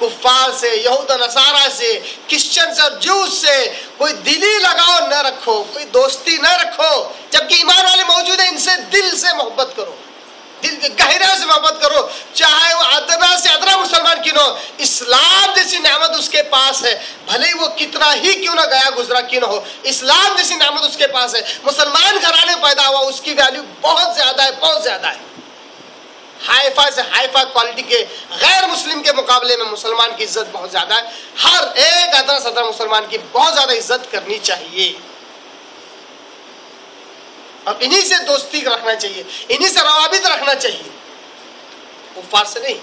कुफ्फार से, यहूद और नसारा से, क्रिश्चियन से और जूस से कोई दिली लगाव न रखो, कोई दोस्ती न रखो, जबकि ईमान वाले मौजूद हैं। इनसे दिल से मोहब्बत करो, दिल के गहरा से मोहब्बत करो, चाहे वो अदना से अदना मुसलमान क्यों हो। इस्लाम जैसी नेमत उसके पास है, भले ही वो कितना ही क्यों ना गया गुजरा क्यों ना हो, इस्लाम जैसी नेमत उसके पास है। मुसलमान घराने में पैदा हुआ, उसकी वैल्यू बहुत ज्यादा है, बहुत ज्यादा है। हाइफा से हाइफा क्वालिटी के गैर मुस्लिम के मुकाबले में मुसलमान की इज्जत बहुत ज्यादा है। हर एक अदना सदना मुसलमान की बहुत ज्यादा इज्जत करनी चाहिए और इन्हीं से दोस्ती रखना चाहिए, इन्हीं से रवाबित रखना चाहिए, कुफ्फार से नहीं।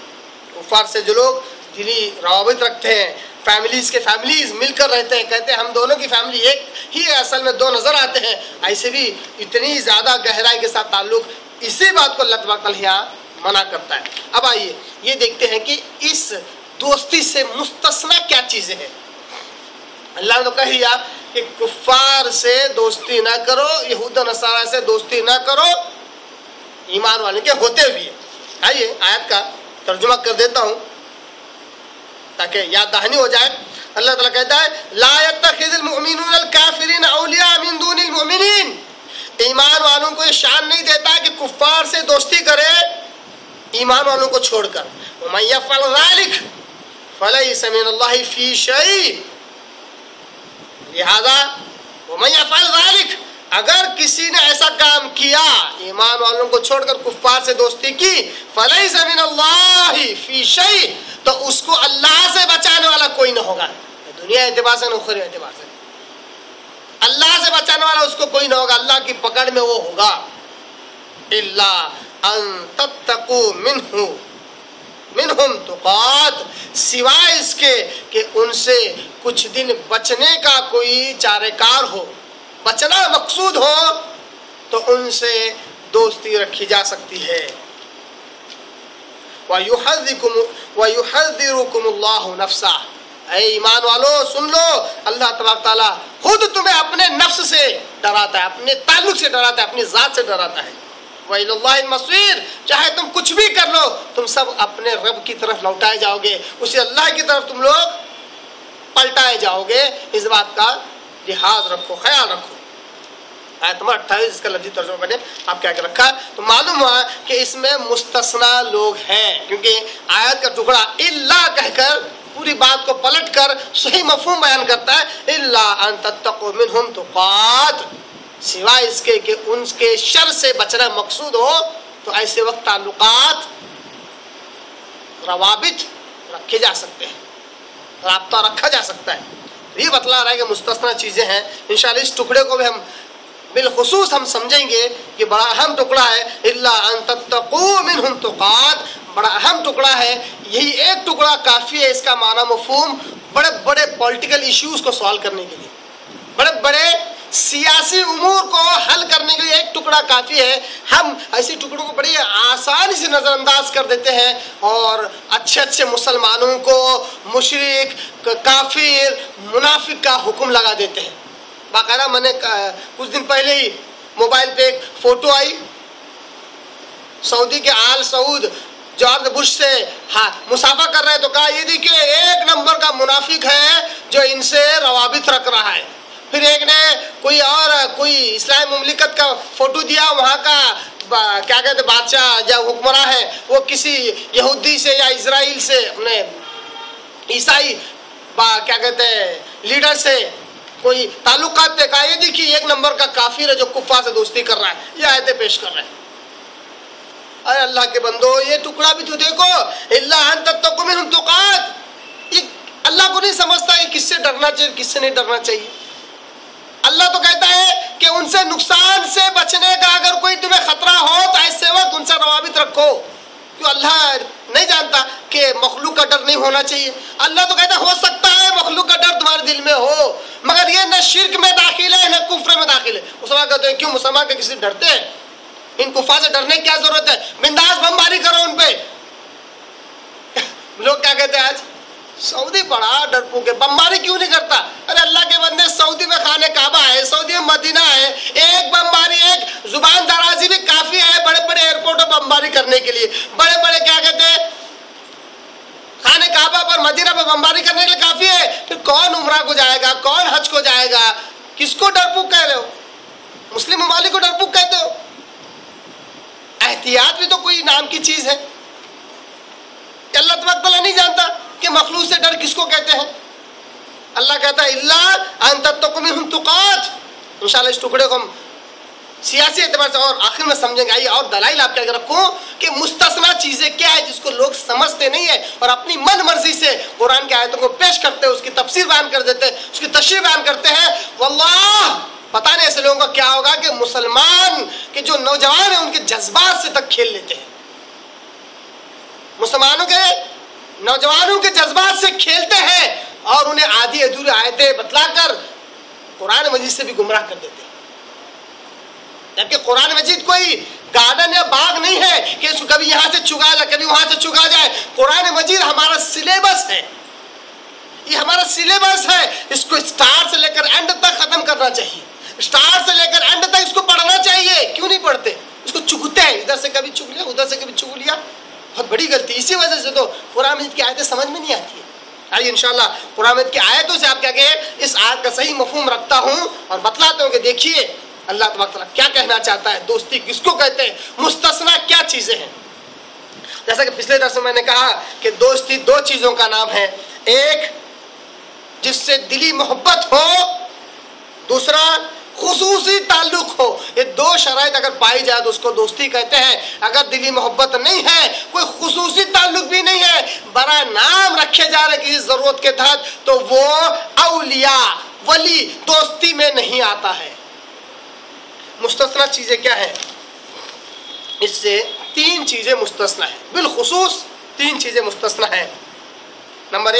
कुफ्फार से जो लोग दिली रवाबित रखते हैं, फैमिलीज मिलकर रहते हैं, कहते हैं हम दोनों की फैमिली एक ही है, असल में दो नजर आते हैं, ऐसे भी इतनी ज्यादा गहराई के साथ ताल्लुक, इसी बात को अल्लाह तबारक व तआला यहाँ मना करता है। अब आइए ये देखते हैं कि इस दोस्ती से मुस्तस्ना क्या चीजें हैं। अल्लाह ने तो कह दिया कि कुफ्फार से दोस्ती ना करो, यहूद और नसारा से दोस्ती ना करो, ईमान वाले के होते हुए। आइए आयत का तर्जुमा कर देता हूँ ताकि याद दहानी हो जाए। अल्लाह ताला कहता है ला यत्तखिज़ुल मुमिनून अल काफिरीन औलिया मिन दूनिल मुमिनीन। ईमान वालों को ये शान नहीं देता कि कुफ्फार से दोस्ती करे ईमान वालों को छोड़कर। वमन यफ़अल ज़ालिक फलैस मिनल्लाहि फ़ी शै। लिहाजा वमन यफ़अल ज़ालिक, अगर किसी ने ऐसा काम किया, ईमान वालों को छोड़कर कुफ्फार से दोस्ती की, फलैस मिनल्लाहि फ़ी शै, तो उसको अल्लाह से बचाने वाला कोई न होगा, दुनिया एतबार से न उखरवी एतबार से। अल्लाह से बचाने वाला उसको कोई न होगा, अल्लाह की पकड़ में वो होगा। इल्ला अन तत्तकू मिनहुम तुकात, सिवाय इसके कि उनसे कुछ दिन बचने का कोई चारेकार हो, बचना मकसूद हो, तो उनसे दोस्ती रखी जा सकती है। वयुहज़्ज़िरुकुमुल्लाहु नफ्सा, ऐ ईमान वालो सुन लो, अल्लाह तबारक ताला खुद तुम्हें अपने नफ्स से डराता है, अपने ताल्लुक से डराता है, अपनी जात से डराता है। वइलल्लाहिल मसीर, चाहे तुम कुछ भी कर लो, तुम सब अपने रब की तरफ लौटाए जाओगे, उसी अल्लाह की तरफ तुम लोग पलटाए जाओगे। इस बात का लिहाज रखो, ख्याल रखो। आयत नंबर 28 इसका लफ्ज़ी तर्जुमा मैंने आपके आगे रखा, तो मालूम हुआ कि इसमें मुस्तस्ना लोग हैं, क्योंकि आयत का टुकड़ा इल्ला कहकर पूरी बात को पलटकर सही मफहूम बयान करता है। इल्ला अन तत्तकू मिनहुम तुकात, सिवाय इसके कि उनके शर से बचना मकसूद हो, तो ऐसे वक्त ताल्लुकात रवाबित रखे जा सकते हैं, राब्ता रखा जा सकता है। तो ये बतला रहा है कि मुस्तस्ना चीज़ें हैं। इंशाअल्लाह इस टुकड़े को भी हम बिलखुसूस हम समझेंगे कि बड़ा अहम टुकड़ा है। इल्ला अन तत्तकू मिनहुम तुकात, बड़ा अहम टुकड़ा है। यही एक टुकड़ा काफ़ी है इसका माना मफहूम बड़े बड़े पॉलिटिकल इश्यूज़ को सॉल्व करने के लिए, बड़े बड़े सियासी उमूर को हल करने के लिए एक टुकड़ा काफ़ी है। हम ऐसे टुकड़ों को बड़ी आसानी से नज़रअंदाज कर देते हैं और अच्छे अच्छे मुसलमानों को मुशरिक, काफिर, मुनाफिक का हुक्म लगा देते हैं। बाकायदा मैंने कुछ दिन पहले ही मोबाइल पे एक फ़ोटो आई, सऊदी के आल सऊद जॉर्ज बुश से मुसाफा कर रहे हैं, तो कहा ये देखिए एक नंबर का मुनाफिक है जो इनसे रवाबित रख रहा है। फिर एक ने कोई इस्लामी मुमलिकत का फोटो दिया, वहाँ का क्या कहते बादशाह या हुक्मरान है, वो किसी यहूदी से या इजराइल से अपने ईसाई क्या कहते हैं लीडर से कोई ताल्लुकात थे। कहा ये देखिए एक नंबर का काफिर है जो कुफ्फार से दोस्ती कर रहा है, ये आयतें पेश कर रहे हैं। अरे अल्लाह के बंदो, ये टुकड़ा भी तो देखो, इल्ला अन तत्तकू मिनहुम तुकात, ये अल्लाह को नहीं समझता कि किससे डरना चाहिए किससे नहीं डरना चाहिए। अल्लाह तो कहता है कि उनसे नुकसान से बचने का अगर कोई तुम्हें खतरा हो तो ऐसे वक्त उनसे रवाबित रखो। क्यों अल्लाह नहीं जानता कि मखलूक का डर नहीं होना चाहिए? अल्लाह तो कहता है हो सकता है मखलूक का डर तुम्हारे दिल में हो, मगर ये न शिर्क में दाखिल है न कुफ्र में दाखिल है। मुसलमान कहते हैं क्यों मुसलमान के किसी डरते हैं? इन कुफ्फार से डरने की क्या जरूरत है, बिंदास बमबारी करो उन पे। लोग क्या कहते हैं आज सऊदी बड़ा डरपोक है, बमबारी क्यों नहीं करता? अरे अल्लाह के बंदे, सऊदी में खाने काबा है, सऊदी में मदीना है, एक बमबारी एक जुबान दराजी भी काफी है बड़े बड़े एयरपोर्ट पर बमबारी करने के लिए। बड़े बड़े क्या कहते हैं खाने काबा पर मदीना بمباری کرنے کے لیے کافی ہے، پھر کون عمرہ کو جائے گا، کون حج کو جائے گا؟ کس کو ڈرپوک کہہ رہے ہو؟ مسلم ممالک کو ڈرپوک کہتے ہو؟ احتیاط بھی تو کوئی نام کی چیز ہے کہ اللہ تبارک تعالیٰ نہیں جانتا کہ مخلوق سے ڈر کس کو کہتے ہیں؟ اللہ کہتا ہے الا ان تتقوا منهم تقات۔ انشاءاللہ اس ٹکڑے کو ہم سیاسی اعتبار سے اور آخر میں سمجھیں گے۔ آئیے اور دلائل آپ کے آگے رکھوں کہ مستثنا چیزیں کیا ہے جس کو لوگ سمجھتے نہیں ہیں اور اپنی من مرضی سے قرآن کی آیتوں کو پیش کرتے ہیں، اس کی تفسیر بیان کر دیتے ہیں، اس کی تشریح بیان کرتے ہیں۔ واللہ پتہ نہیں ایسے لوگوں کا کیا ہوگا کہ مسلمان کے جو نوجوان ہیں ان کے جذبات سے تک کھیل لیتے ہیں، مسلمانوں کے نوجوانوں کے جذبات سے کھیلتے ہیں اور انہیں آدھی ادھوری آیتیں بتلا کر قرآن مجید سے بھی گمراہ کر دیتے ہیں۔ جبکہ قرآن مجید کوئی گارڈن یا باغ نہیں ہے کہ اس کو کبھی یہاں سے چگا جائے کبھی وہاں سے چگا جائے۔ قرآن مجید ہمارا سلیبس ہے، یہ ہمارا سلیبس ہے، اس کو اسٹارٹ سے لے کر اینڈ تک ختم کرنا چاہیے، اسٹارٹ سے لے کر اینڈ تک اس کو پڑھنا چاہیے۔ کیوں نہیں پڑھتے؟ اس کو چگتے ہیں، ادھر سے کبھی چگ لیا ادھر سے کبھی چگ لیا، بہت بڑی غلطی۔ اسی وجہ سے تو قرآن مجید کی آیتیں سمجھ میں نہیں آتی ہے۔ آئیے انشاءاللہ قرآن مجید کی آیتوں سے آپ کے آگے اس آیت کا صحیح مفہوم رکھتا ہوں اور بتلاتا ہوں کہ دیکھیے اللہ تبارک تعالیٰ کیا کہنا چاہتا ہے، دوستی کس کو کہتے ہیں، مستثنا کیا چیزیں ہیں۔ جیسا کہ پچھلے درس میں میں نے کہا کہ دوستی دو چیزوں کا نام ہے، ایک جس سے دلی محبت ہو، دوسرا خصوصی تعلق ہو۔ یہ دو شرائط اگر پائی جائے تو اس کو دوستی کہتے ہیں۔ اگر دلی محبت نہیں ہے، کوئی خصوصی تعلق بھی نہیں ہے، برائے نام رکھے جا رہے کسی ضرورت کے تحت، تو وہ اولیاء ولی دوستی میں نہیں آتا ہے۔ مستثنا چیزیں کیا ہیں؟ اس سے تین چیزیں مستثنا ہیں، بالخصوص تین چیزیں مستثنا ہیں۔ نمبر ایک